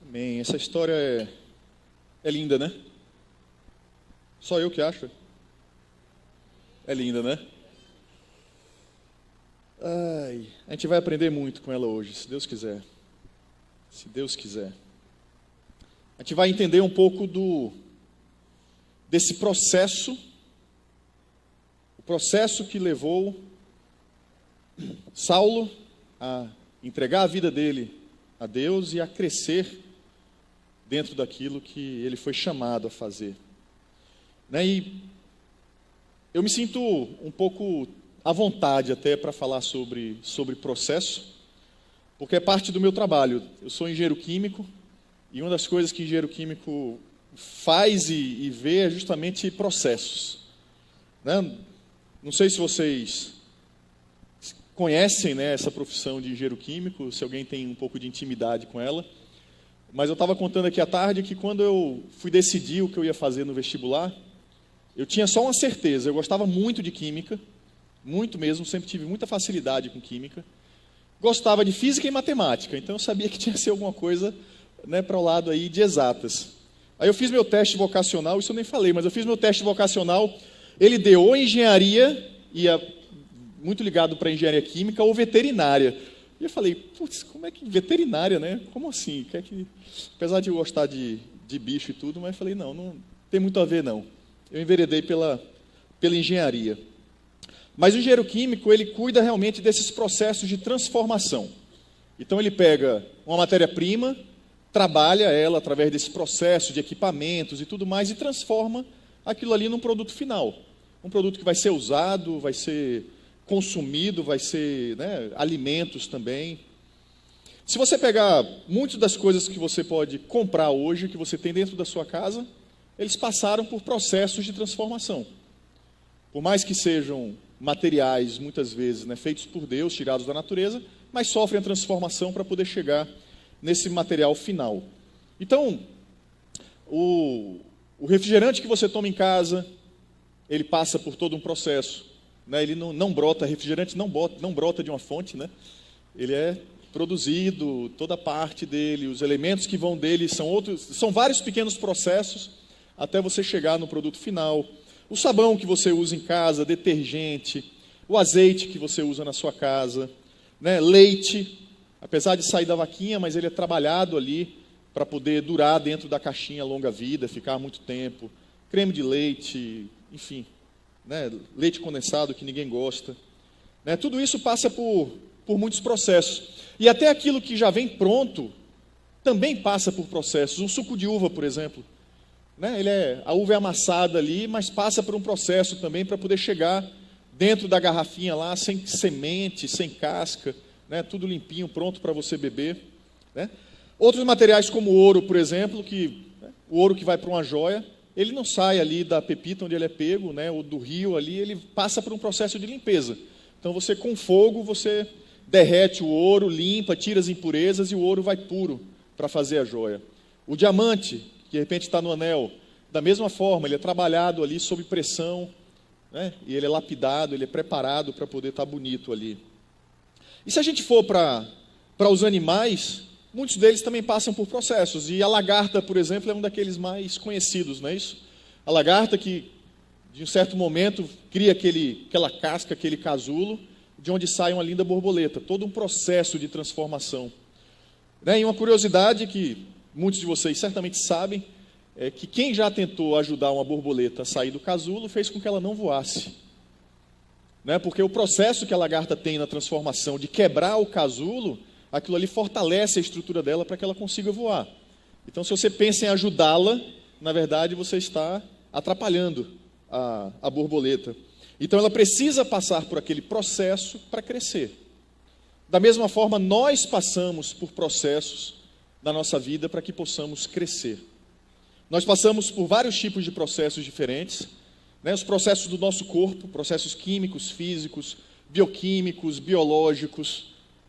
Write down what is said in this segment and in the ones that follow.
Amém. Essa história é linda, né? Só eu que acho. É linda, né? Ai, a gente vai aprender muito com ela hoje, se Deus quiser. Se Deus quiser. A gente vai entender um pouco desse processo, o processo que levou Saulo a entregar a vida dele a Deus e a crescer dentro daquilo que ele foi chamado a fazer. E eu me sinto um pouco à vontade até para falar sobre processo, porque é parte do meu trabalho. Eu sou engenheiro químico e uma das coisas que engenheiro químico faz e vê é justamente processos. Não sei se vocês conhecem, essa profissão de engenheiro químico, se alguém tem um pouco de intimidade com ela, mas eu estava contando aqui à tarde que quando eu fui decidir o que eu ia fazer no vestibular, eu tinha só uma certeza: eu gostava muito de química, muito mesmo, sempre tive muita facilidade com química, gostava de física e matemática, então eu sabia que tinha que ser alguma coisa para o lado aí de exatas. Aí eu fiz meu teste vocacional, isso eu nem falei, mas eu fiz meu teste vocacional, ele deu ou engenharia, muito ligado para engenharia química, ou veterinária. E eu falei, putz, como é que veterinária, né? Como assim? Apesar de eu gostar de bicho e tudo, mas eu falei, não tem muito a ver, não. Eu enveredei pela engenharia. Mas o engenheiro químico, ele cuida realmente desses processos de transformação. Então ele pega uma matéria-prima, trabalha ela através desse processo de equipamentos e tudo mais, e transforma aquilo ali num produto final. Um produto que vai ser usado, vai ser consumido, vai ser alimentos também. Se você pegar muitas das coisas que você pode comprar hoje, que você tem dentro da sua casa, eles passaram por processos de transformação. Por mais que sejam materiais, muitas vezes, feitos por Deus, tirados da natureza, mas sofrem a transformação para poder chegar nesse material final. Então, o refrigerante que você toma em casa, ele passa por todo um processo. Ele não brota, refrigerante não brota de uma fonte, Ele é produzido, toda parte dele, os elementos que vão dele são vários pequenos processos até você chegar no produto final. O sabão que você usa em casa, detergente, o azeite que você usa na sua casa, leite, apesar de sair da vaquinha, mas ele é trabalhado ali para poder durar dentro da caixinha longa vida, ficar muito tempo, creme de leite, enfim, leite condensado que ninguém gosta. Tudo isso passa por muitos processos. E até aquilo que já vem pronto também passa por processos. Um suco de uva, por exemplo. A uva é amassada ali, mas passa por um processo também para poder chegar dentro da garrafinha lá, sem semente, sem casca, tudo limpinho, pronto para você beber. Outros materiais como o ouro, por exemplo, o ouro que vai para uma joia, ele não sai ali da pepita onde ele é pego, ou do rio ali, ele passa por um processo de limpeza. Então você com fogo, você derrete o ouro, limpa, tira as impurezas e o ouro vai puro para fazer a joia. O diamante, que de repente está no anel, da mesma forma, ele é trabalhado ali sob pressão, e ele é lapidado, ele é preparado para poder estar bonito ali. E se a gente for para os animais, muitos deles também passam por processos. E a lagarta, por exemplo, é um daqueles mais conhecidos, não é isso? A lagarta que, de um certo momento, cria aquela casca, aquele casulo, de onde sai uma linda borboleta. Todo um processo de transformação. E uma curiosidade que muitos de vocês certamente sabem, é que quem já tentou ajudar uma borboleta a sair do casulo, fez com que ela não voasse. Porque o processo que a lagarta tem na transformação de quebrar o casulo, aquilo ali fortalece a estrutura dela para que ela consiga voar. Então, se você pensa em ajudá-la, na verdade, você está atrapalhando a borboleta. Então, ela precisa passar por aquele processo para crescer. Da mesma forma, nós passamos por processos na nossa vida para que possamos crescer. Nós passamos por vários tipos de processos diferentes, os processos do nosso corpo, processos químicos, físicos, bioquímicos, biológicos.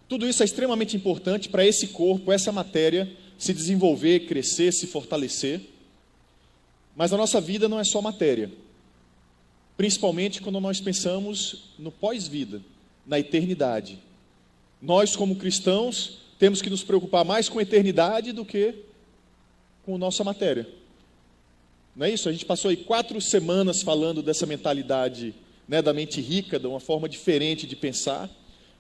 Tudo isso é extremamente importante para esse corpo, essa matéria, se desenvolver, crescer, se fortalecer. Mas a nossa vida não é só matéria. Principalmente quando nós pensamos no pós-vida, na eternidade. Nós, como cristãos, temos que nos preocupar mais com a eternidade do que com a nossa matéria. Não é isso? A gente passou aí 4 semanas falando dessa mentalidade, né, da mente rica, de uma forma diferente de pensar,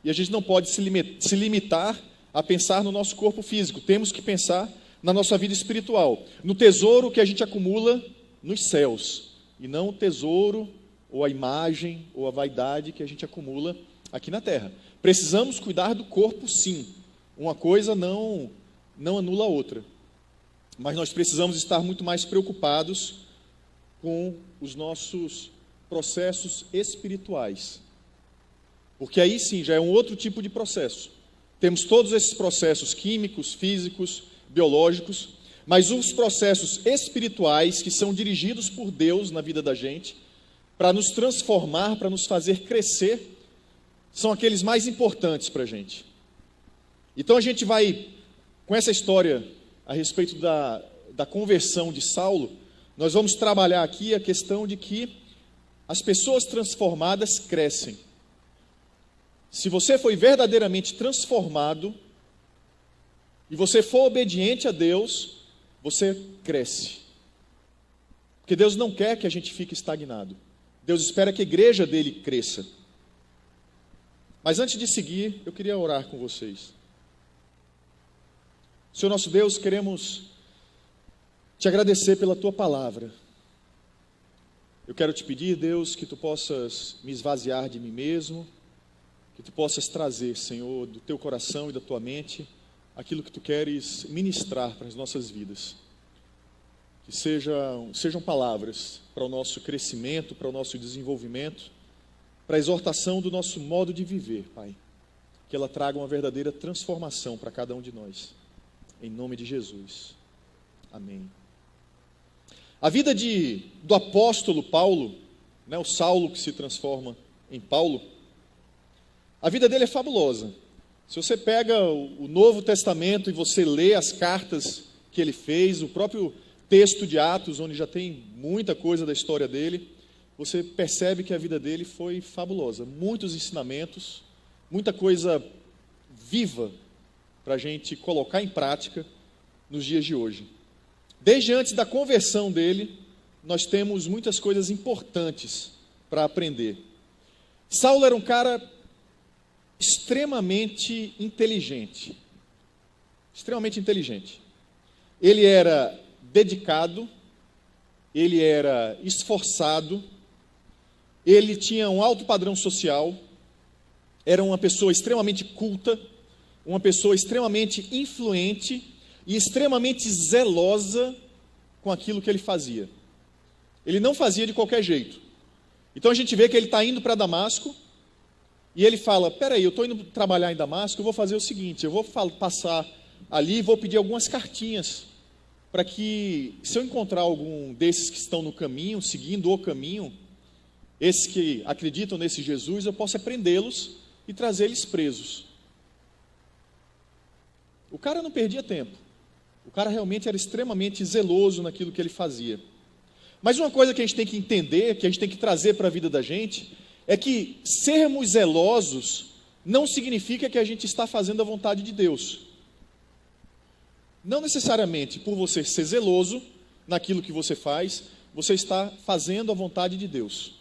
e a gente não pode se limitar a pensar no nosso corpo físico. Temos que pensar na nossa vida espiritual, no tesouro que a gente acumula nos céus, e não o tesouro, ou a imagem, ou a vaidade que a gente acumula aqui na terra. Precisamos cuidar do corpo, sim. Uma coisa não anula a outra. Mas nós precisamos estar muito mais preocupados com os nossos processos espirituais. Porque aí sim, já é um outro tipo de processo. Temos todos esses processos químicos, físicos, biológicos, mas os processos espirituais que são dirigidos por Deus na vida da gente, para nos transformar, para nos fazer crescer, são aqueles mais importantes para a gente. Então a gente vai, com essa história a respeito da conversão de Saulo, nós vamos trabalhar aqui a questão de que as pessoas transformadas crescem. Se você foi verdadeiramente transformado e você for obediente a Deus, você cresce. Porque Deus não quer que a gente fique estagnado. Deus espera que a igreja dele cresça. Mas antes de seguir, eu queria orar com vocês. Senhor nosso Deus, queremos te agradecer pela tua palavra. Eu quero te pedir, Deus, que tu possas me esvaziar de mim mesmo, que tu possas trazer, Senhor, do teu coração e da tua mente, aquilo que tu queres ministrar para as nossas vidas. Que sejam palavras para o nosso crescimento, para o nosso desenvolvimento, para a exortação do nosso modo de viver, Pai. Que ela traga uma verdadeira transformação para cada um de nós. Em nome de Jesus. Amém. A vida do apóstolo Paulo, né, o Saulo que se transforma em Paulo, a vida dele é fabulosa. Se você pega o Novo Testamento e você lê as cartas que ele fez, o próprio texto de Atos, onde já tem muita coisa da história dele, você percebe que a vida dele foi fabulosa. Muitos ensinamentos, muita coisa viva para a gente colocar em prática nos dias de hoje. Desde antes da conversão dele, nós temos muitas coisas importantes para aprender. Saulo era um cara extremamente inteligente. Extremamente inteligente. Ele era dedicado, ele era esforçado, ele tinha um alto padrão social, era uma pessoa extremamente culta, uma pessoa extremamente influente e extremamente zelosa com aquilo que ele fazia. Ele não fazia de qualquer jeito. Então a gente vê que ele está indo para Damasco e ele fala, peraí, eu estou indo trabalhar em Damasco, eu vou fazer o seguinte, eu vou passar ali e vou pedir algumas cartinhas para que, se eu encontrar algum desses que estão no caminho, seguindo o caminho, esses que acreditam nesse Jesus, eu possa prendê-los e trazer eles presos. O cara não perdia tempo. O cara realmente era extremamente zeloso naquilo que ele fazia. Mas uma coisa que a gente tem que entender, que a gente tem que trazer para a vida da gente, é que sermos zelosos não significa que a gente está fazendo a vontade de Deus. Não necessariamente por você ser zeloso naquilo que você faz, você está fazendo a vontade de Deus.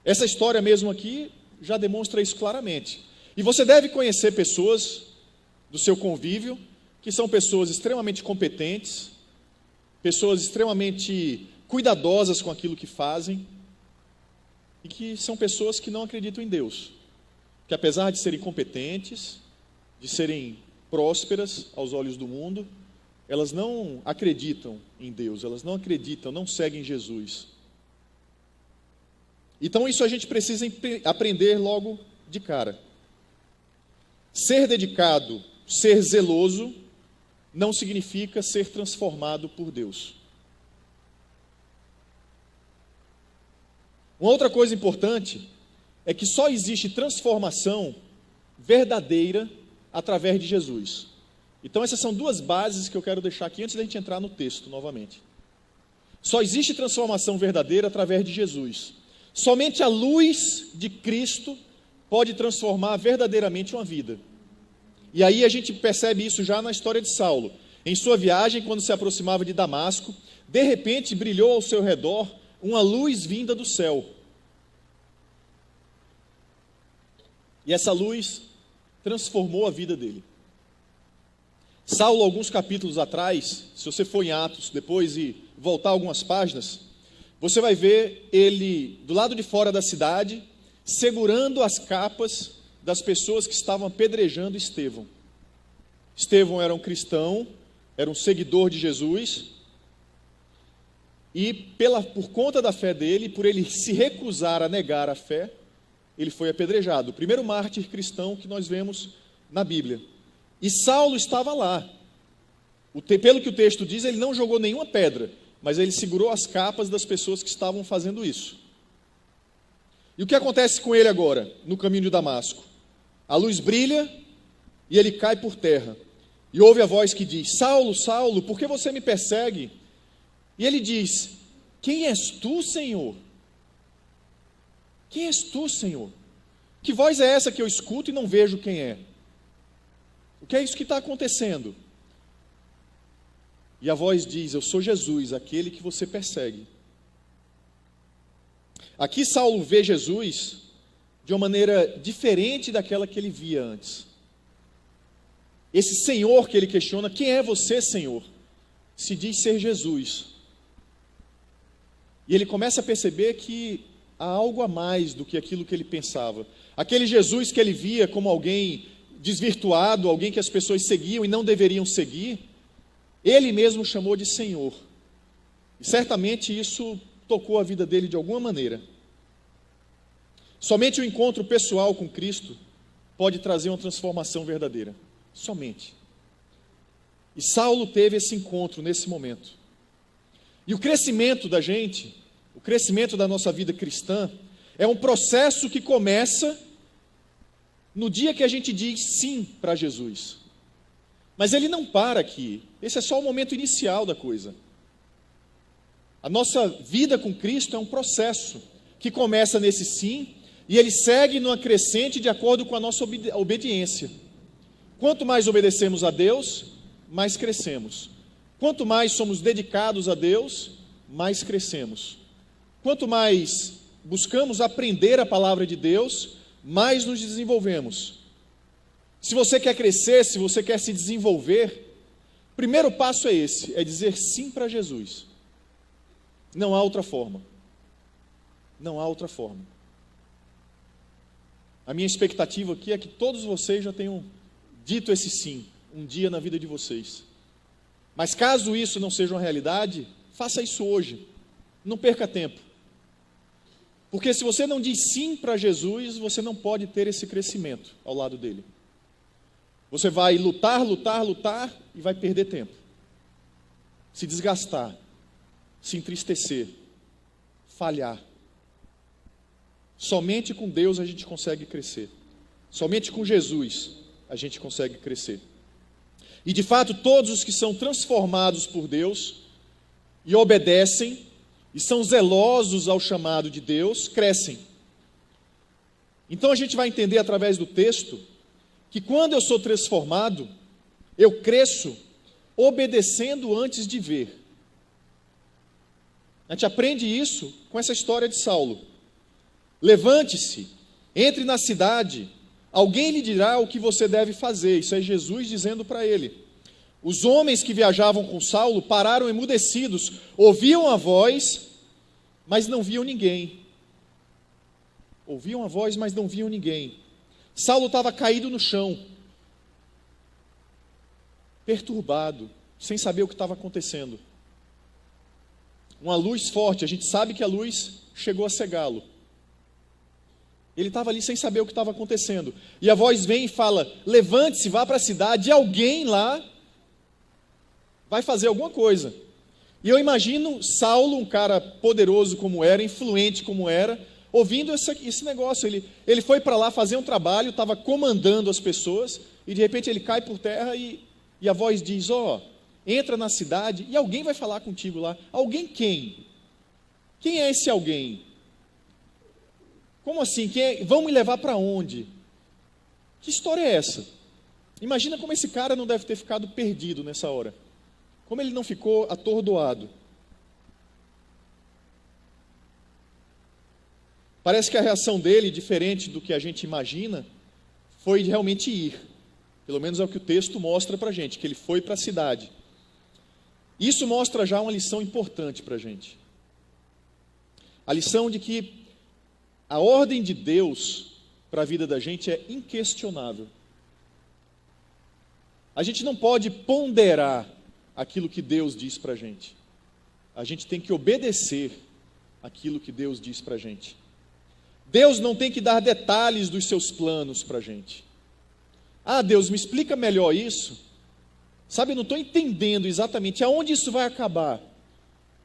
Essa história mesmo aqui já demonstra isso claramente. E você deve conhecer pessoas do seu convívio, que são pessoas extremamente competentes, pessoas extremamente cuidadosas com aquilo que fazem, e que são pessoas que não acreditam em Deus, que apesar de serem competentes, de serem prósperas aos olhos do mundo, elas não acreditam em Deus, elas não acreditam, não seguem Jesus. Então isso a gente precisa aprender logo de cara. Ser dedicado, ser zeloso, não significa ser transformado por Deus. Uma outra coisa importante é que só existe transformação verdadeira através de Jesus. Então essas são duas bases que eu quero deixar aqui antes da gente entrar no texto novamente. Só existe transformação verdadeira através de Jesus. Somente a luz de Cristo pode transformar verdadeiramente uma vida. E aí a gente percebe isso já na história de Saulo. Em sua viagem, quando se aproximava de Damasco, de repente brilhou ao seu redor uma luz vinda do céu. E essa luz transformou a vida dele. Saulo, alguns capítulos atrás, se você for em Atos depois e voltar algumas páginas, você vai ver ele do lado de fora da cidade, segurando as capas das pessoas que estavam apedrejando Estevão. Estevão era um cristão, era um seguidor de Jesus, e por conta da fé dele, por ele se recusar a negar a fé, ele foi apedrejado. O primeiro mártir cristão que nós vemos na Bíblia. E Saulo estava lá. Pelo que o texto diz, ele não jogou nenhuma pedra, mas ele segurou as capas das pessoas que estavam fazendo isso. E o que acontece com ele agora, no caminho de Damasco? A luz brilha e ele cai por terra. E ouve a voz que diz: Saulo, Saulo, por que você me persegue? E ele diz: quem és tu, Senhor? Quem és tu, Senhor? Que voz é essa que eu escuto e não vejo quem é? O que é isso que está acontecendo? E a voz diz: eu sou Jesus, aquele que você persegue. Aqui Saulo vê Jesus de uma maneira diferente daquela que ele via antes. Esse Senhor que ele questiona: quem é você, Senhor? Se diz ser Jesus. E ele começa a perceber que há algo a mais do que aquilo que ele pensava. Aquele Jesus que ele via como alguém desvirtuado, alguém que as pessoas seguiam e não deveriam seguir, ele mesmo chamou de Senhor. E certamente isso tocou a vida dele de alguma maneira. Somente o encontro pessoal com Cristo pode trazer uma transformação verdadeira. Somente. E Saulo teve esse encontro nesse momento. E o crescimento da gente, o crescimento da nossa vida cristã, é um processo que começa no dia que a gente diz sim para Jesus. Mas ele não para aqui. Esse é só o momento inicial da coisa. A nossa vida com Cristo é um processo que começa nesse sim e ele segue numa crescente de acordo com a nossa obediência. Quanto mais obedecemos a Deus, mais crescemos. Quanto mais somos dedicados a Deus, mais crescemos. Quanto mais buscamos aprender a palavra de Deus, mais nos desenvolvemos. Se você quer crescer, se você quer se desenvolver, o primeiro passo é esse, é dizer sim para Jesus. Não há outra forma. Não há outra forma. A minha expectativa aqui é que todos vocês já tenham dito esse sim, um dia na vida de vocês. Mas caso isso não seja uma realidade, faça isso hoje. Não perca tempo. Porque se você não diz sim para Jesus, você não pode ter esse crescimento ao lado dele. Você vai lutar, lutar, lutar e vai perder tempo. Se desgastar, se entristecer, falhar. Somente com Deus a gente consegue crescer. Somente com Jesus a gente consegue crescer. E de fato, todos os que são transformados por Deus e obedecem e são zelosos ao chamado de Deus, crescem. Então a gente vai entender através do texto que quando eu sou transformado, eu cresço obedecendo antes de ver. A gente aprende isso com essa história de Saulo. Levante-se, entre na cidade, alguém lhe dirá o que você deve fazer. Isso é Jesus dizendo para ele. Os homens que viajavam com Saulo pararam emudecidos, ouviam a voz, mas não viam ninguém. Ouviam a voz, mas não viam ninguém. Saulo estava caído no chão, perturbado, sem saber o que estava acontecendo. Uma luz forte, a gente sabe que a luz chegou a cegá-lo. Ele estava ali sem saber o que estava acontecendo. E a voz vem e fala: levante-se, vá para a cidade, e alguém lá vai fazer alguma coisa. E eu imagino Saulo, um cara poderoso como era, influente como era, ouvindo esse negócio. Ele foi para lá fazer um trabalho, estava comandando as pessoas, e de repente ele cai por terra e a voz diz: entra na cidade e alguém vai falar contigo lá. Alguém quem? Quem é esse alguém? Como assim? Vão me levar para onde? Que história é essa? Imagina como esse cara não deve ter ficado perdido nessa hora. Como ele não ficou atordoado? Parece que a reação dele, diferente do que a gente imagina, foi de realmente ir. Pelo menos é o que o texto mostra para a gente, que ele foi para a cidade. Isso mostra já uma lição importante para a gente. A lição de que a ordem de Deus para a vida da gente é inquestionável. A gente não pode ponderar aquilo que Deus diz para a gente. A gente tem que obedecer aquilo que Deus diz para a gente. Deus não tem que dar detalhes dos seus planos para a gente. Ah, Deus, me explica melhor isso. Sabe, eu não estou entendendo exatamente aonde isso vai acabar.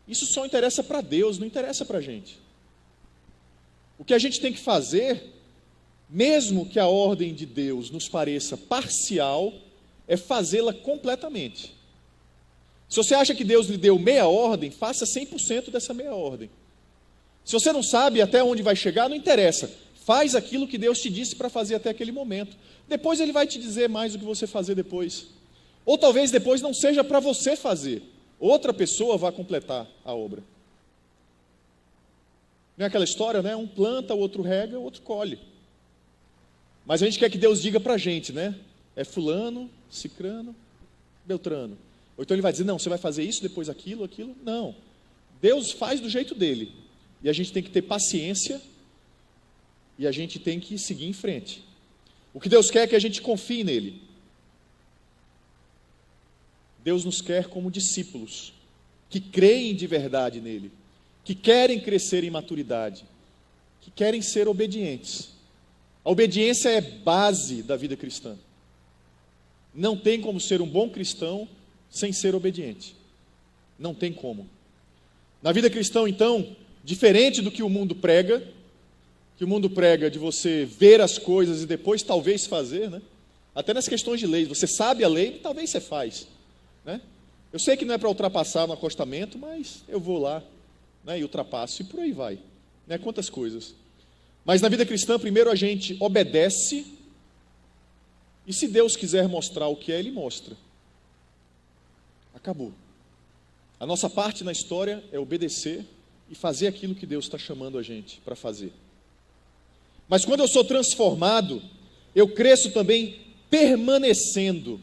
Isso só interessa para Deus, não interessa para a gente. O que a gente tem que fazer, mesmo que a ordem de Deus nos pareça parcial, é fazê-la completamente. Se você acha que Deus lhe deu meia ordem, faça 100% dessa meia ordem. Se você não sabe até onde vai chegar, não interessa. Faz aquilo que Deus te disse para fazer até aquele momento. Depois Ele vai te dizer mais o que você fazer depois. Ou talvez depois não seja para você fazer. Outra pessoa vai completar a obra. Não é aquela história, né? Um planta, o outro rega, o outro colhe. Mas a gente quer que Deus diga para a gente, né? É fulano, cicrano, beltrano. Ou então Ele vai dizer, não, você vai fazer isso, depois aquilo, aquilo. Não. Deus faz do jeito dele. E a gente tem que ter paciência e a gente tem que seguir em frente. O que Deus quer é que a gente confie nele. Deus nos quer como discípulos, que creem de verdade nele, que querem crescer em maturidade, que querem ser obedientes. A obediência é base da vida cristã. Não tem como ser um bom cristão sem ser obediente. Não tem como. Na vida cristã, então, diferente do que o mundo prega, que o mundo prega de você ver as coisas e depois talvez fazer, né? Até nas questões de lei, você sabe a lei, talvez você faz, né? Eu sei que não é para ultrapassar no acostamento, mas eu vou lá, né, e ultrapasso, e por aí vai, né? Quantas coisas. Mas na vida cristã, primeiro a gente obedece, e se Deus quiser mostrar o que é, Ele mostra. Acabou. A nossa parte na história é obedecer e fazer aquilo que Deus está chamando a gente para fazer. Mas quando eu sou transformado, eu cresço também permanecendo,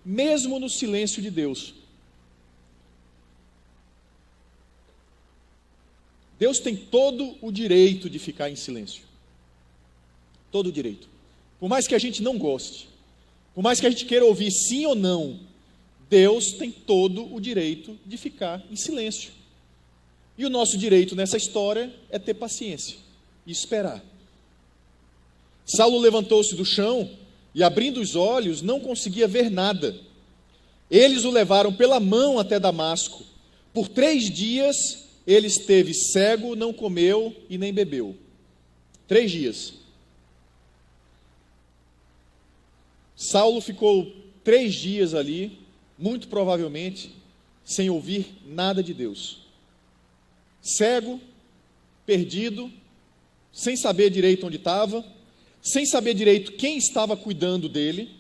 mesmo no silêncio de Deus. Deus tem todo o direito de ficar em silêncio. Todo o direito. Por mais que a gente não goste, por mais que a gente queira ouvir sim ou não, Deus tem todo o direito de ficar em silêncio. E o nosso direito nessa história é ter paciência e esperar. Saulo levantou-se do chão e, abrindo os olhos, não conseguia ver nada. Eles o levaram pela mão até Damasco. Por 3 dias ele esteve cego, não comeu e nem bebeu. 3 dias. Saulo ficou 3 dias ali, muito provavelmente, sem ouvir nada de Deus. Cego, perdido, sem saber direito onde estava, sem saber direito quem estava cuidando dele,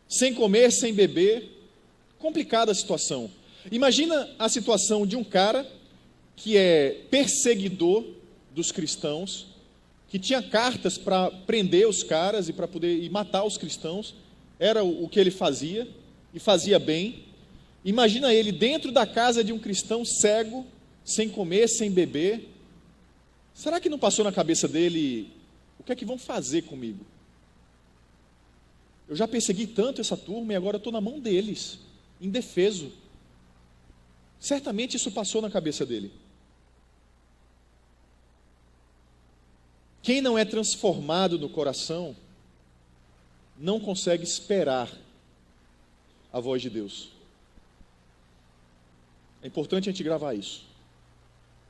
sem comer, sem beber. Complicada a situação. Imagina a situação de um cara que é perseguidor dos cristãos, que tinha cartas para prender os caras e para poder matar os cristãos. Era o que ele fazia, e fazia bem. Imagina ele dentro da casa de um cristão cego, sem comer, sem beber. Será que não passou na cabeça dele, o que é que vão fazer comigo? Eu já persegui tanto essa turma e agora estou na mão deles, indefeso. Certamente isso passou na cabeça dele. Quem não é transformado no coração, não consegue esperar a voz de Deus. É importante a gente gravar isso.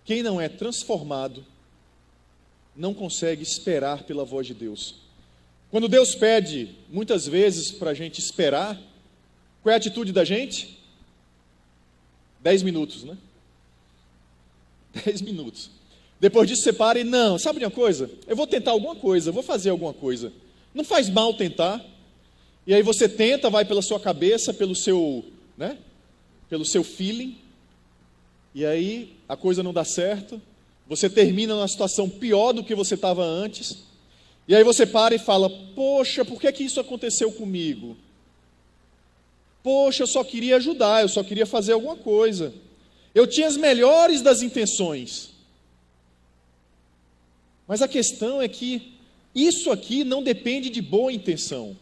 Quem não é transformado, não consegue esperar pela voz de Deus. Quando Deus pede, muitas vezes, para a gente esperar, qual é a atitude da gente? 10 minutos, né? 10 minutos. Depois disso você para e, não, sabe de uma coisa? Eu vou tentar alguma coisa, eu vou fazer alguma coisa. Não faz mal tentar. E aí você tenta, vai pela sua cabeça, pelo seu feeling, e aí a coisa não dá certo, você termina numa situação pior do que você estava antes, e aí você para e fala, poxa, por que isso aconteceu comigo? Poxa, eu só queria ajudar, eu só queria fazer alguma coisa. Eu tinha as melhores das intenções. Mas a questão é que isso aqui não depende de boa intenção.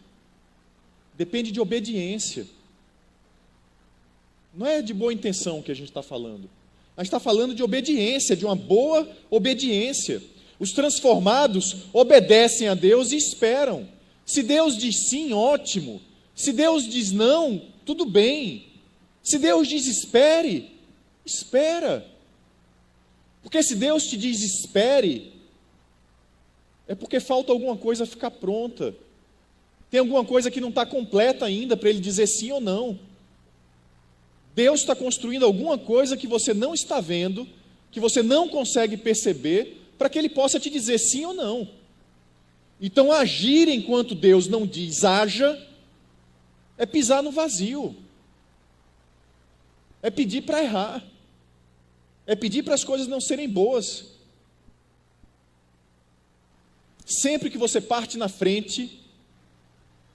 Depende de obediência. Não é de boa intenção que a gente está falando. A gente está falando de obediência, de uma boa obediência. Os transformados obedecem a Deus e esperam. Se Deus diz sim, ótimo. Se Deus diz não, tudo bem. Se Deus diz espere, espera. Porque se Deus te diz espere, é porque falta alguma coisa ficar pronta. Tem alguma coisa que não está completa ainda para Ele dizer sim ou não. Deus está construindo alguma coisa que você não está vendo, que você não consegue perceber, para que Ele possa te dizer sim ou não. Então, agir enquanto Deus não diz haja, é pisar no vazio. É pedir para errar. É pedir para as coisas não serem boas. Sempre que você parte na frente,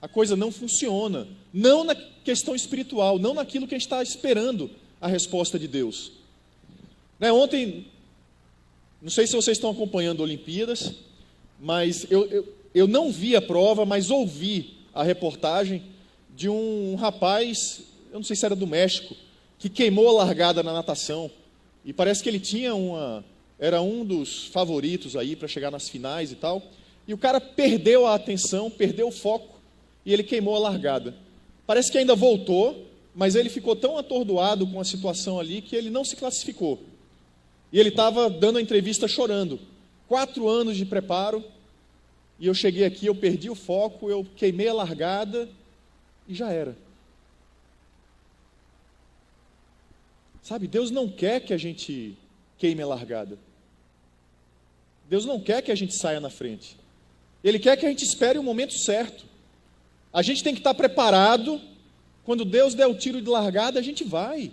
a coisa não funciona. Não na questão espiritual, não naquilo que a gente está esperando a resposta de Deus. Ontem, não sei se vocês estão acompanhando Olimpíadas, mas eu não vi a prova, mas ouvi a reportagem de um rapaz, eu não sei se era do México, que queimou a largada na natação. E parece que ele tinha era um dos favoritos aí para chegar nas finais e tal. E o cara perdeu a atenção, perdeu o foco, e ele queimou a largada. Parece que ainda voltou, mas ele ficou tão atordoado com a situação ali que ele não se classificou. E ele estava dando a entrevista chorando. 4 anos de preparo, e eu cheguei aqui, eu perdi o foco, eu queimei a largada, e já era. Sabe, Deus não quer que a gente queime a largada. Deus não quer que a gente saia na frente. Ele quer que a gente espere o momento certo. A gente tem que estar preparado. Quando Deus der o tiro de largada, a gente vai.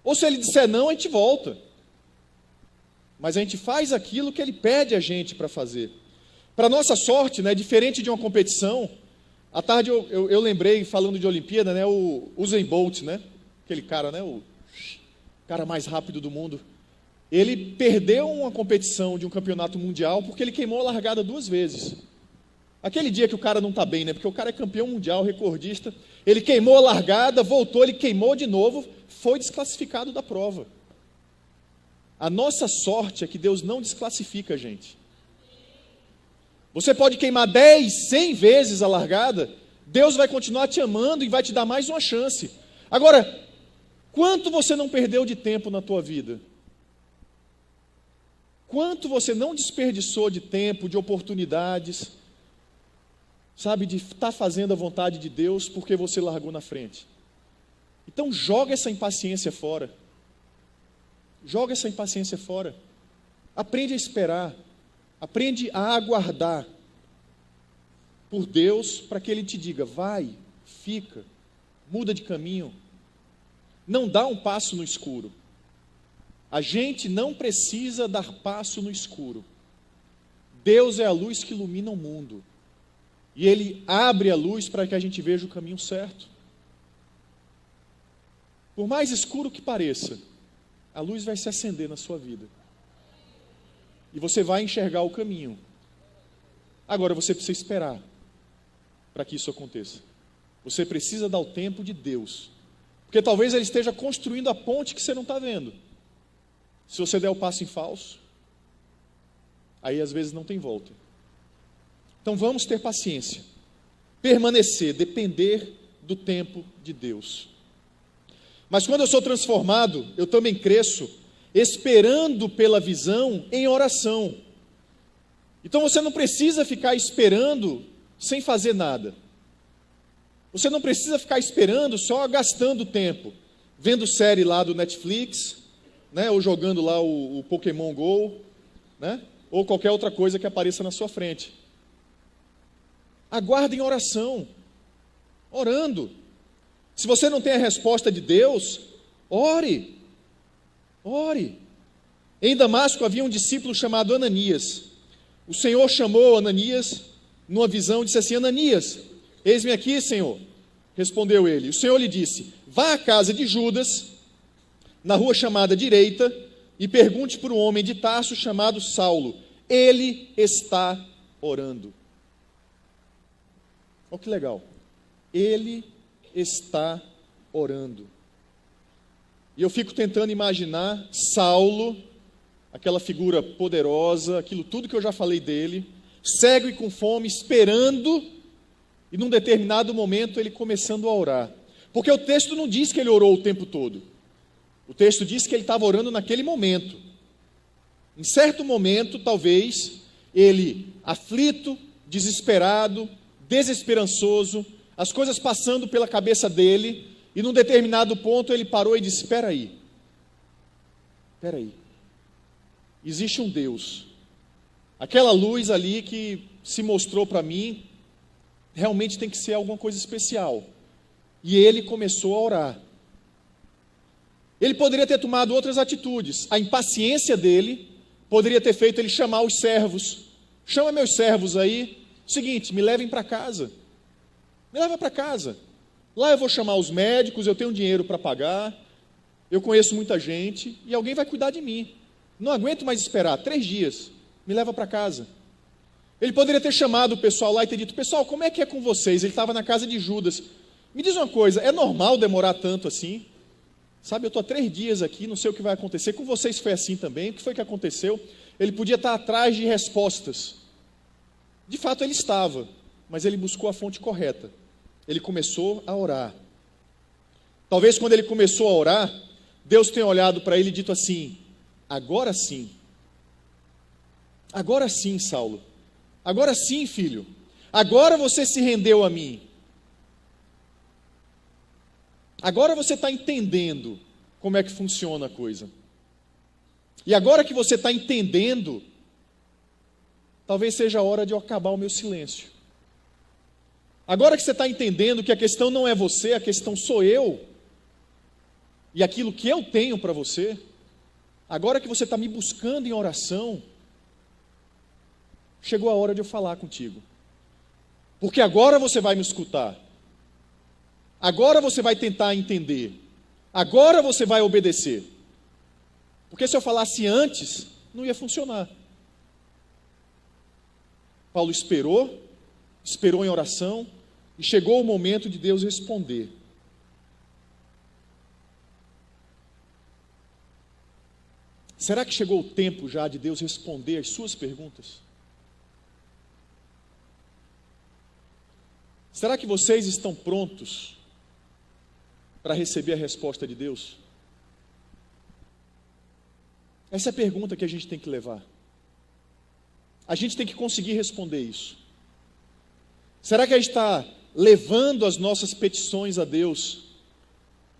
Ou se Ele disser não, a gente volta. Mas a gente faz aquilo que Ele pede a gente para fazer. Para nossa sorte, diferente de uma competição, à tarde eu lembrei, falando de Olimpíada, o Usain Bolt, aquele cara, o cara mais rápido do mundo. Ele perdeu uma competição de um campeonato mundial porque ele queimou a largada 2 vezes. Aquele dia que o cara não está bem, porque o cara é campeão mundial, recordista, ele queimou a largada, voltou, ele queimou de novo, foi desclassificado da prova. A nossa sorte é que Deus não desclassifica a gente. Você pode queimar 10, 100 vezes a largada, Deus vai continuar te amando e vai te dar mais uma chance. Agora, quanto você não perdeu de tempo na tua vida? Quanto você não desperdiçou de tempo, de oportunidades, sabe, de estar fazendo a vontade de Deus porque você largou na frente? Então joga essa impaciência fora. Joga essa impaciência fora. Aprende a esperar. Aprende a aguardar por Deus para que Ele te diga, vai, fica, muda de caminho. Não dá um passo no escuro. A gente não precisa dar passo no escuro. Deus é a luz que ilumina o mundo. E Ele abre a luz para que a gente veja o caminho certo. Por mais escuro que pareça, a luz vai se acender na sua vida. E você vai enxergar o caminho. Agora você precisa esperar para que isso aconteça. Você precisa dar o tempo de Deus. Porque talvez Ele esteja construindo a ponte que você não está vendo. Se você der o passo em falso, aí às vezes não tem volta. Então vamos ter paciência. Permanecer, depender do tempo de Deus. Mas quando eu sou transformado, eu também cresço, esperando pela visão em oração. Então você não precisa ficar esperando sem fazer nada. Você não precisa ficar esperando só gastando tempo, vendo série lá do Netflix, ou jogando lá o Pokémon Go, ou qualquer outra coisa que apareça na sua frente. Aguarde em oração. Orando. Se você não tem a resposta de Deus, ore. Ore. Em Damasco havia um discípulo chamado Ananias. O Senhor chamou Ananias numa visão e disse assim: Ananias, eis-me aqui, Senhor. Respondeu ele. O Senhor lhe disse: vá à casa de Judas, na rua chamada Direita, e pergunte por um homem de Tarso chamado Saulo. Ele está orando. Olha que legal. Ele está orando. E eu fico tentando imaginar Saulo, aquela figura poderosa, aquilo tudo que eu já falei dele, cego e com fome, esperando, e num determinado momento ele começando a orar. Porque o texto não diz que ele orou o tempo todo. O texto diz que ele estava orando naquele momento. Em certo momento, talvez, ele aflito, desesperado, desesperançoso, as coisas passando pela cabeça dele, e num determinado ponto ele parou e disse: espera aí, existe um Deus, aquela luz ali que se mostrou para mim, realmente tem que ser alguma coisa especial. E ele começou a orar. Ele poderia ter tomado outras atitudes. A impaciência dele poderia ter feito ele chamar os servos. Chama meus servos aí. Seguinte, me levem para casa. Me leva para casa. Lá eu vou chamar os médicos, eu tenho dinheiro para pagar, eu conheço muita gente e alguém vai cuidar de mim. Não aguento mais esperar 3 dias. Me leva para casa. Ele poderia ter chamado o pessoal lá e ter dito: pessoal, como é que é com vocês? Ele estava na casa de Judas. Me diz uma coisa, é normal demorar tanto assim? Sabe, eu estou há 3 dias aqui, não sei o que vai acontecer. Com vocês foi assim também? O que foi que aconteceu? Ele podia estar atrás de respostas. De fato ele estava, mas ele buscou a fonte correta. Ele começou a orar. Talvez quando ele começou a orar, Deus tenha olhado para ele e dito assim: agora sim, Saulo, agora sim, filho, agora você se rendeu a mim. Agora você está entendendo como é que funciona a coisa. E agora que você está entendendo, talvez seja a hora de eu acabar o meu silêncio. Agora que você está entendendo que a questão não é você, a questão sou eu, e aquilo que eu tenho para você, agora que você está me buscando em oração, chegou a hora de eu falar contigo. Porque agora você vai me escutar. Agora você vai tentar entender. Agora você vai obedecer. Porque se eu falasse antes, não ia funcionar. Paulo esperou em oração, e chegou o momento de Deus responder. Será que chegou o tempo já de Deus responder as suas perguntas? Será que vocês estão prontos para receber a resposta de Deus? Essa é a pergunta que a gente tem que levar. A gente tem que conseguir responder isso. Será que a gente está levando as nossas petições a Deus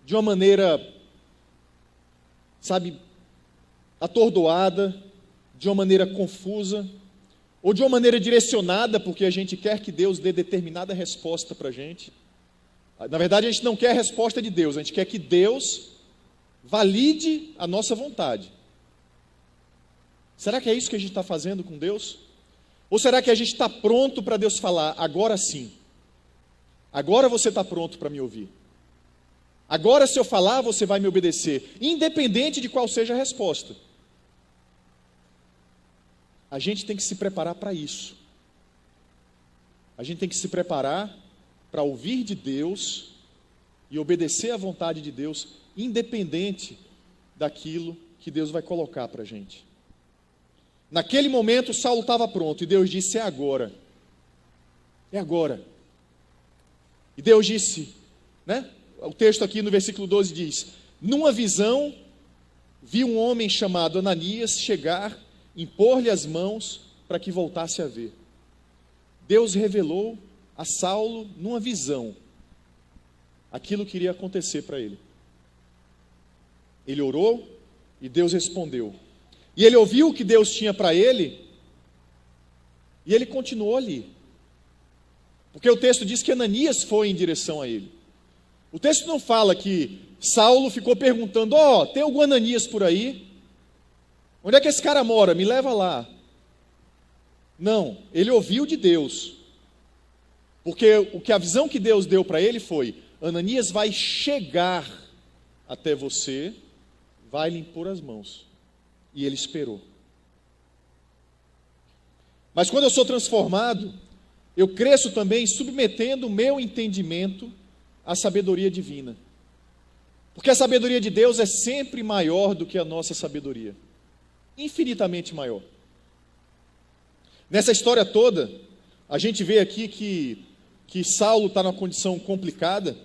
de uma maneira, sabe, atordoada, de uma maneira confusa, ou de uma maneira direcionada, porque a gente quer que Deus dê determinada resposta para a gente? Na verdade, a gente não quer a resposta de Deus, a gente quer que Deus valide a nossa vontade. Será que é isso que a gente está fazendo com Deus? Ou será que a gente está pronto para Deus falar: agora sim, agora você está pronto para me ouvir? Agora, se eu falar, você vai me obedecer, independente de qual seja a resposta. A gente tem que se preparar para isso. A gente tem que se preparar para ouvir de Deus e obedecer à vontade de Deus, independente daquilo que Deus vai colocar para a gente. Naquele momento, Saulo estava pronto, e Deus disse: é agora. É agora. E Deus disse, né? O texto aqui no versículo 12 diz: numa visão, vi um homem chamado Ananias chegar, impor-lhe as mãos para que voltasse a ver. Deus revelou a Saulo, numa visão, aquilo que iria acontecer para ele. Ele orou e Deus respondeu. E ele ouviu o que Deus tinha para ele, e ele continuou ali. Porque o texto diz que Ananias foi em direção a ele. O texto não fala que Saulo ficou perguntando: tem algum Ananias por aí? Onde é que esse cara mora? Me leva lá. Não, ele ouviu de Deus. Porque a visão que Deus deu para ele foi: Ananias vai chegar até você, vai lhe impor as mãos. E ele esperou. Mas quando eu sou transformado, eu cresço também submetendo o meu entendimento à sabedoria divina. Porque a sabedoria de Deus é sempre maior do que a nossa sabedoria. Infinitamente maior. Nessa história toda, a gente vê aqui que Saulo está numa condição complicada,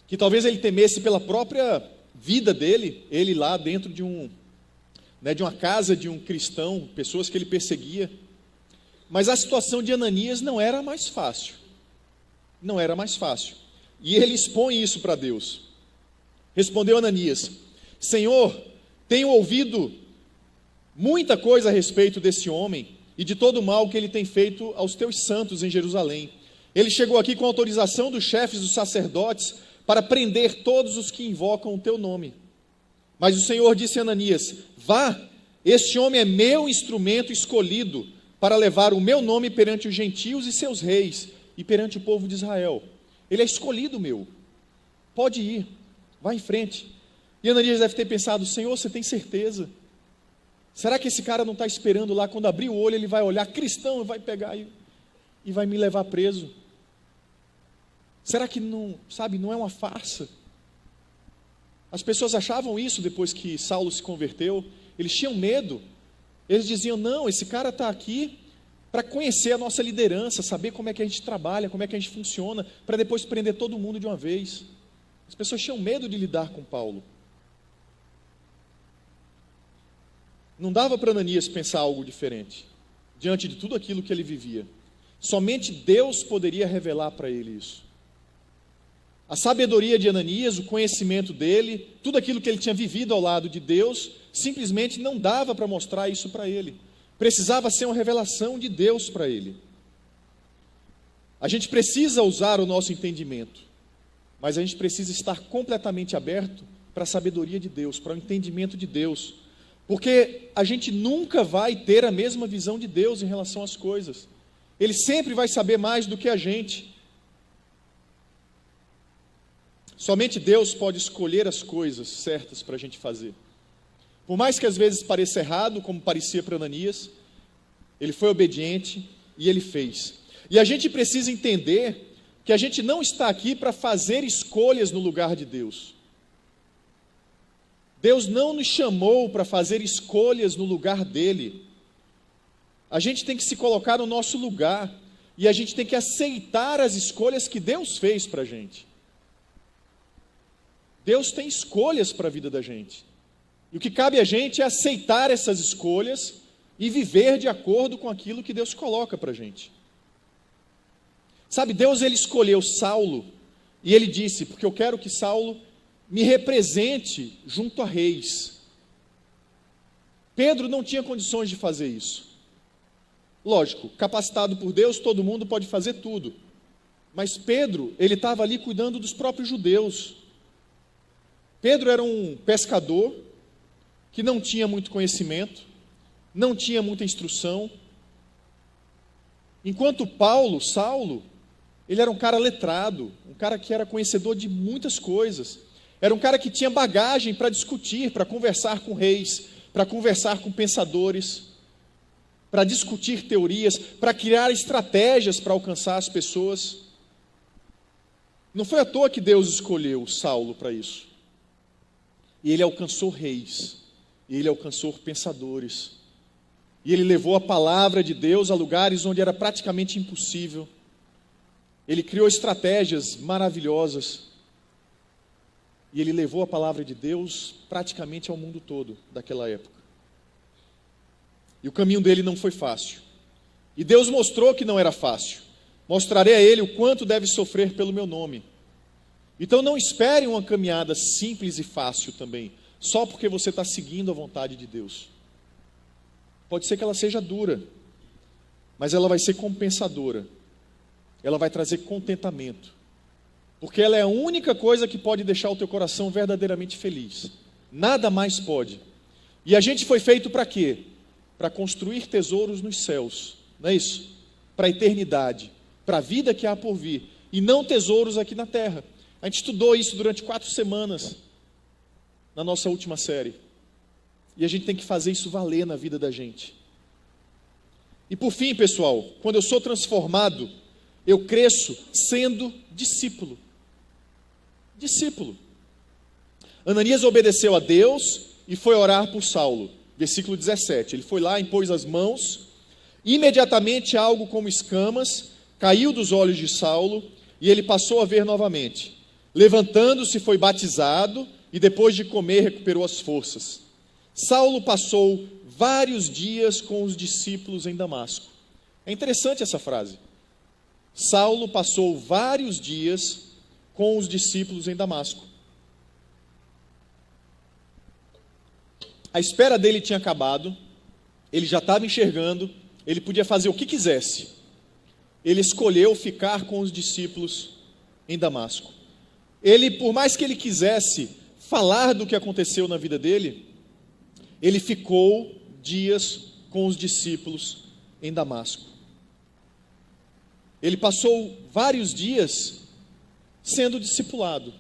que talvez ele temesse pela própria vida dele, ele lá dentro de uma casa de um cristão, pessoas que ele perseguia. Mas a situação de Ananias não era mais fácil. Não era mais fácil. E ele expõe isso para Deus. Respondeu Ananias: Senhor, tenho ouvido muita coisa a respeito desse homem e de todo o mal que ele tem feito aos teus santos em Jerusalém. Ele chegou aqui com autorização dos chefes dos sacerdotes para prender todos os que invocam o teu nome. Mas o Senhor disse a Ananias: vá, este homem é meu instrumento escolhido para levar o meu nome perante os gentios e seus reis e perante o povo de Israel. Ele é escolhido meu. Pode ir, vá em frente. E Ananias deve ter pensado: Senhor, você tem certeza? Será que esse cara não está esperando lá, quando abrir o olho, ele vai olhar cristão e vai pegar e vai me levar preso? Será que não é uma farsa? As pessoas achavam isso depois que Saulo se converteu. Eles tinham medo. Eles diziam: não, esse cara está aqui para conhecer a nossa liderança, saber como é que a gente trabalha, como é que a gente funciona, para depois prender todo mundo de uma vez. As pessoas tinham medo de lidar com Paulo. Não dava para Ananias pensar algo diferente, diante de tudo aquilo que ele vivia. Somente Deus poderia revelar para ele isso. A sabedoria de Ananias, o conhecimento dele, tudo aquilo que ele tinha vivido ao lado de Deus, simplesmente não dava para mostrar isso para ele. Precisava ser uma revelação de Deus para ele. A gente precisa usar o nosso entendimento, mas a gente precisa estar completamente aberto para a sabedoria de Deus, para o entendimento de Deus, porque a gente nunca vai ter a mesma visão de Deus em relação às coisas. Ele sempre vai saber mais do que a gente. Somente Deus pode escolher as coisas certas para a gente fazer. Por mais que às vezes pareça errado, como parecia para Ananias, ele foi obediente e ele fez. E a gente precisa entender que a gente não está aqui para fazer escolhas no lugar de Deus. Deus não nos chamou para fazer escolhas no lugar dele. A gente tem que se colocar no nosso lugar e a gente tem que aceitar as escolhas que Deus fez para a gente. Deus tem escolhas para a vida da gente. E o que cabe a gente é aceitar essas escolhas e viver de acordo com aquilo que Deus coloca para a gente. Sabe, Deus ele escolheu Saulo e ele disse: porque eu quero que Saulo me represente junto a reis. Pedro não tinha condições de fazer isso. Lógico, capacitado por Deus, todo mundo pode fazer tudo. Mas Pedro, ele estava ali cuidando dos próprios judeus. Pedro era um pescador que não tinha muito conhecimento, não tinha muita instrução. Enquanto Saulo, ele era um cara letrado, um cara que era conhecedor de muitas coisas. Era um cara que tinha bagagem para discutir, para conversar com reis, para conversar com pensadores, para discutir teorias, para criar estratégias para alcançar as pessoas. Não foi à toa que Deus escolheu Saulo para isso. E ele alcançou reis, e ele alcançou pensadores, e ele levou a palavra de Deus a lugares onde era praticamente impossível. Ele criou estratégias maravilhosas, e ele levou a palavra de Deus praticamente ao mundo todo daquela época. E o caminho dele não foi fácil, e Deus mostrou que não era fácil. Mostrarei a ele o quanto deve sofrer pelo meu nome. Então não espere uma caminhada simples e fácil também, só porque você está seguindo a vontade de Deus. Pode ser que ela seja dura, mas ela vai ser compensadora. Ela vai trazer contentamento. Porque ela é a única coisa que pode deixar o teu coração verdadeiramente feliz. Nada mais pode. E a gente foi feito para quê? Para construir tesouros nos céus. Não é isso? Para a eternidade. Para a vida que há por vir. E não tesouros aqui na terra. A gente estudou isso durante 4 semanas. Na nossa última série. E a gente tem que fazer isso valer na vida da gente. E por fim, pessoal, quando eu sou transformado, eu cresço sendo discípulo. Discípulo. Ananias obedeceu a Deus e foi orar por Saulo. Versículo 17. Ele foi lá, impôs as mãos. Imediatamente algo como escamas caiu dos olhos de Saulo e ele passou a ver novamente. Levantando-se, foi batizado e depois de comer recuperou as forças. Saulo passou vários dias com os discípulos em Damasco. É interessante essa frase. Saulo passou vários dias com os discípulos em Damasco. A espera dele tinha acabado, ele já estava enxergando, ele podia fazer o que quisesse. Ele escolheu ficar com os discípulos em Damasco. Ele, por mais que ele quisesse falar do que aconteceu na vida dele, ele ficou dias com os discípulos em Damasco. Ele passou vários dias sendo discipulado.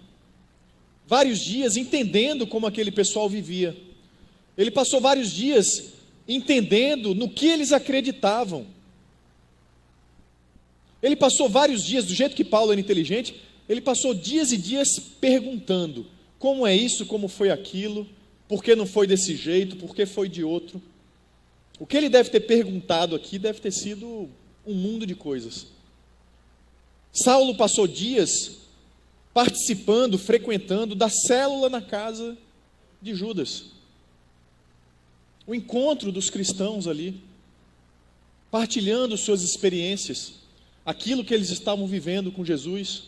Vários dias entendendo como aquele pessoal vivia. Ele passou vários dias entendendo no que eles acreditavam. Ele passou vários dias, do jeito que Paulo era inteligente, ele passou dias e dias perguntando: como é isso, como foi aquilo, por que não foi desse jeito, por que foi de outro. O que ele deve ter perguntado aqui deve ter sido um mundo de coisas. Saulo passou dias participando, frequentando da célula na casa de Judas. O encontro dos cristãos ali, partilhando suas experiências, aquilo que eles estavam vivendo com Jesus.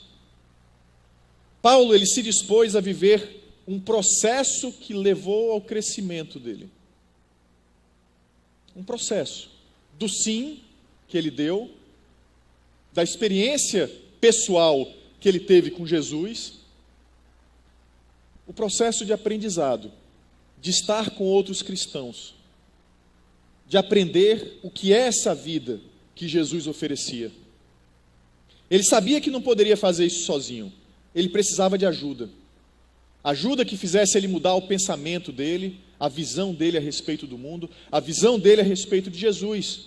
Paulo, ele se dispôs a viver um processo que levou ao crescimento dele. Um processo do sim que ele deu, da experiência pessoal que ele teve com Jesus, o processo de aprendizado, de estar com outros cristãos, de aprender o que é essa vida que Jesus oferecia. Ele sabia que não poderia fazer isso sozinho, ele precisava de ajuda. Ajuda que fizesse ele mudar o pensamento dele, a visão dele a respeito do mundo, a visão dele a respeito de Jesus.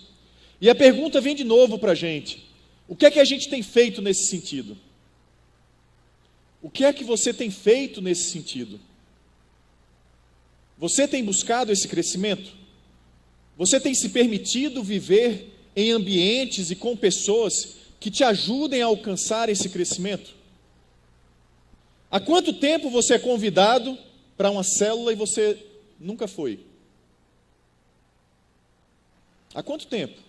E a pergunta vem de novo para a gente: o que é que a gente tem feito nesse sentido? O que é que você tem feito nesse sentido? Você tem buscado esse crescimento? Você tem se permitido viver em ambientes e com pessoas que te ajudem a alcançar esse crescimento? Há quanto tempo você é convidado para uma célula e você nunca foi? Há quanto tempo?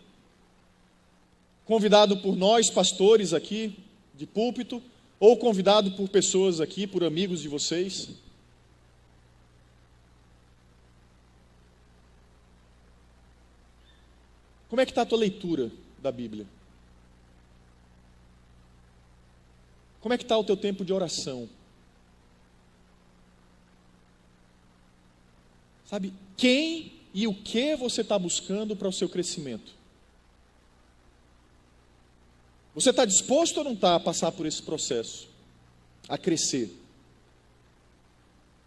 Convidado por nós, pastores aqui, de púlpito, ou convidado por pessoas aqui, por amigos de vocês? Como é que está a tua leitura da Bíblia? Como é que está o teu tempo de oração? Sabe, quem e o que você está buscando para o seu crescimento? Você está disposto ou não está a passar por esse processo? A crescer?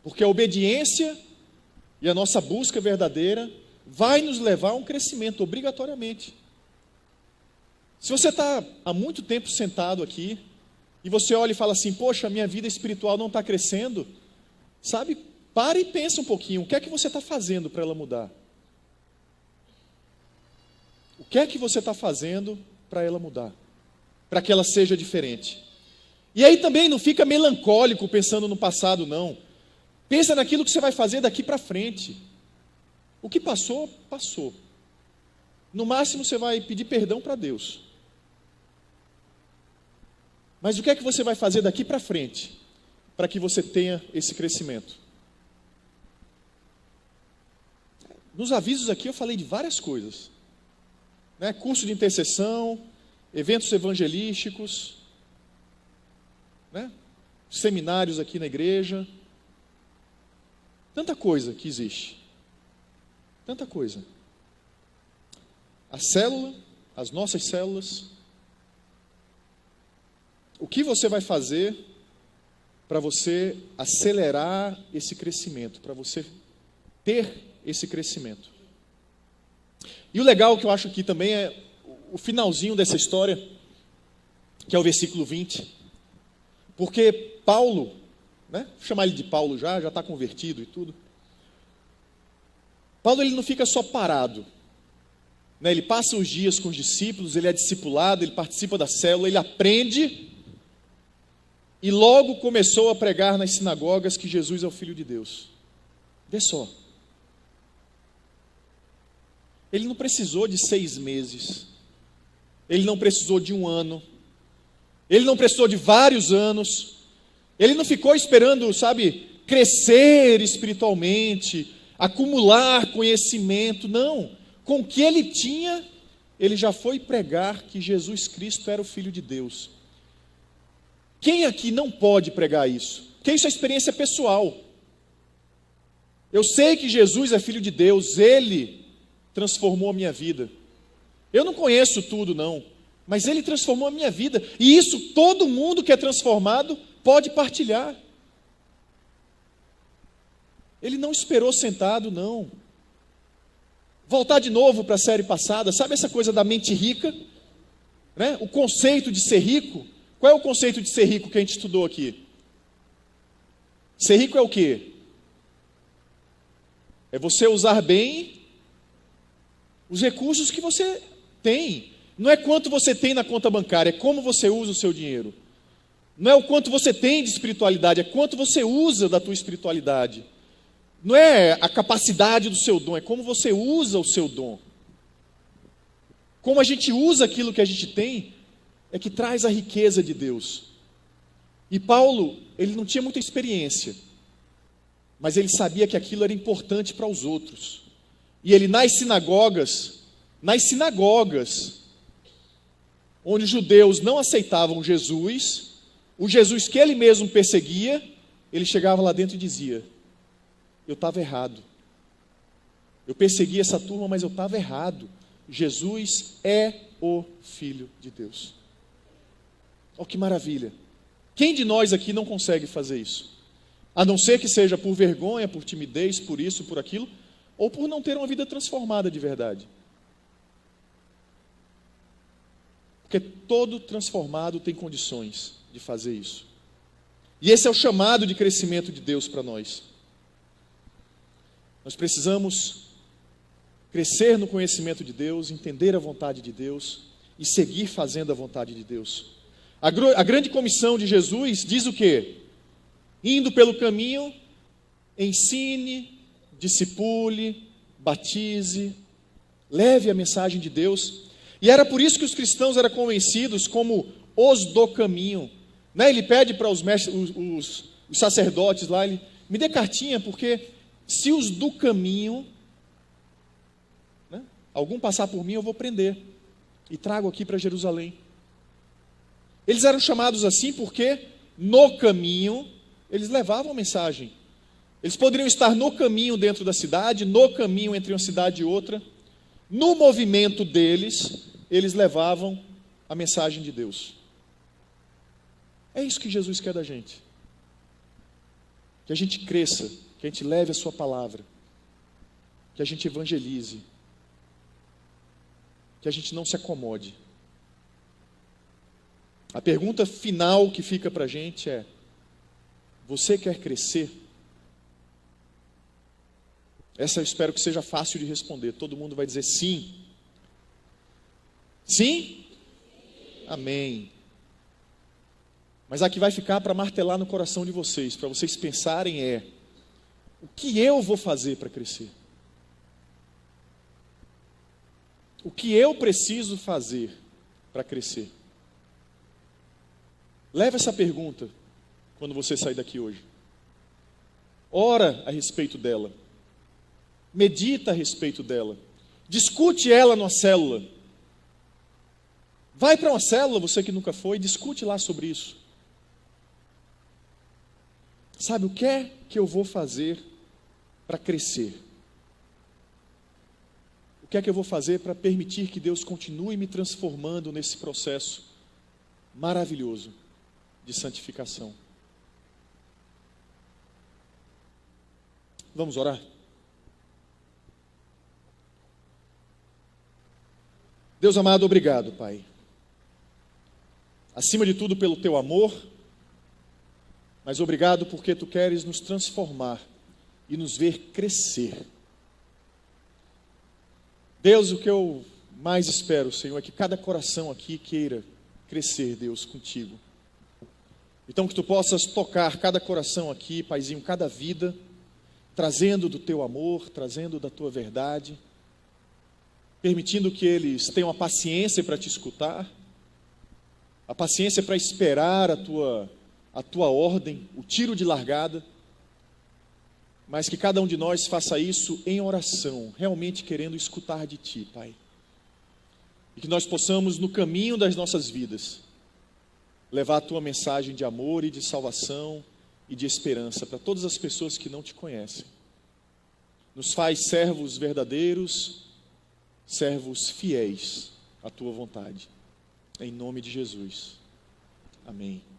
Porque a obediência e a nossa busca verdadeira vai nos levar a um crescimento, obrigatoriamente. Se você está há muito tempo sentado aqui, e você olha e fala assim: poxa, minha vida espiritual não está crescendo, sabe, para e pensa um pouquinho, o que é que você está fazendo para ela mudar? O que é que você está fazendo para ela mudar? Para que ela seja diferente. E aí também não fica melancólico pensando no passado, não. Pensa naquilo que você vai fazer daqui para frente. O que passou, passou. No máximo você vai pedir perdão para Deus. Mas o que é que você vai fazer daqui para frente, para que você tenha esse crescimento? Nos avisos aqui eu falei de várias coisas. né? Curso de intercessão, eventos evangelísticos, né? Seminários aqui na igreja. Tanta coisa que existe. Tanta coisa. A célula, as nossas células. O que você vai fazer para você acelerar esse crescimento, para você ter esse crescimento? E o legal que eu acho aqui também é o finalzinho dessa história, que é o versículo 20. Porque Paulo, né, vou chamar ele de Paulo já está convertido e tudo. Paulo, ele não fica só parado, né? Ele passa os dias com os discípulos, ele é discipulado, ele participa da célula, ele aprende e logo começou a pregar nas sinagogas que Jesus é o Filho de Deus. Vê só. Ele não precisou de 6 meses, ele não precisou de 1 ano, ele não precisou de vários anos, ele não ficou esperando, sabe, crescer espiritualmente, acumular conhecimento, não. Com o que ele tinha, ele já foi pregar que Jesus Cristo era o Filho de Deus. Quem aqui não pode pregar isso? Porque isso é experiência pessoal. Eu sei que Jesus é Filho de Deus, Ele transformou a minha vida. Eu não conheço tudo, não, mas Ele transformou a minha vida. E isso todo mundo que é transformado pode partilhar. Ele não esperou sentado, não. Voltar de novo para a série passada, sabe essa coisa da mente rica? Né? O conceito de ser rico. Qual é o conceito de ser rico que a gente estudou aqui? Ser rico é o quê? É você usar bem os recursos que você tem. Não é quanto você tem na conta bancária, é como você usa o seu dinheiro. Não é o quanto você tem de espiritualidade, é quanto você usa da tua espiritualidade. Não é a capacidade do seu dom, é como você usa o seu dom. Como a gente usa aquilo que a gente tem, é que traz a riqueza de Deus. E Paulo, ele não tinha muita experiência, mas ele sabia que aquilo era importante para os outros. E ele nas sinagogas, onde os judeus não aceitavam Jesus, o Jesus que ele mesmo perseguia, ele chegava lá dentro e dizia: eu estava errado. Eu persegui essa turma, mas eu estava errado. Jesus é o Filho de Deus. Olha que maravilha. Quem de nós aqui não consegue fazer isso? A não ser que seja por vergonha, por timidez, por isso, por aquilo, ou por não ter uma vida transformada de verdade. Porque todo transformado tem condições de fazer isso. E esse é o chamado de crescimento de Deus para nós. Nós precisamos crescer no conhecimento de Deus, entender a vontade de Deus e seguir fazendo a vontade de Deus. A grande comissão de Jesus diz o quê? Indo pelo caminho, ensine, discipule, batize, leve a mensagem de Deus. E era por isso que os cristãos eram conhecidos como os do caminho. Né? Ele pede para os mestres, os sacerdotes lá, ele, me dê cartinha, porque se os do caminho, né, algum passar por mim, eu vou prender e trago aqui para Jerusalém. Eles eram chamados assim porque no caminho eles levavam a mensagem. Eles poderiam estar no caminho dentro da cidade, no caminho entre uma cidade e outra. No movimento deles, eles levavam a mensagem de Deus. É isso que Jesus quer da gente. Que a gente cresça, que a gente leve a sua palavra, que a gente evangelize, que a gente não se acomode. A pergunta final que fica para a gente é: você quer crescer? Essa eu espero que seja fácil de responder. Todo mundo vai dizer sim. Sim? Amém. Mas a que vai ficar para martelar no coração de vocês, para vocês pensarem é: o que eu vou fazer para crescer? O que eu preciso fazer para crescer? Leve essa pergunta quando você sair daqui hoje. Ora a respeito dela. Medita a respeito dela. Discute ela numa célula. Vai para uma célula, você que nunca foi, discute lá sobre isso. Sabe, o que é que eu vou fazer para crescer? O que é que eu vou fazer para permitir que Deus continue me transformando nesse processo maravilhoso de santificação? Vamos orar? Deus amado, obrigado, Pai. Acima de tudo pelo teu amor, mas obrigado porque tu queres nos transformar e nos ver crescer. Deus, o que eu mais espero, Senhor, é que cada coração aqui queira crescer, Deus, contigo. Então que tu possas tocar cada coração aqui, Paizinho, cada vida, trazendo do teu amor, trazendo da tua verdade, permitindo que eles tenham a paciência para te escutar, a paciência para esperar a tua ordem, o tiro de largada, mas que cada um de nós faça isso em oração, realmente querendo escutar de Ti, Pai. E que nós possamos, no caminho das nossas vidas, levar a Tua mensagem de amor e de salvação e de esperança para todas as pessoas que não Te conhecem. Nos faz servos verdadeiros, servos fiéis à Tua vontade. Em nome de Jesus. Amém.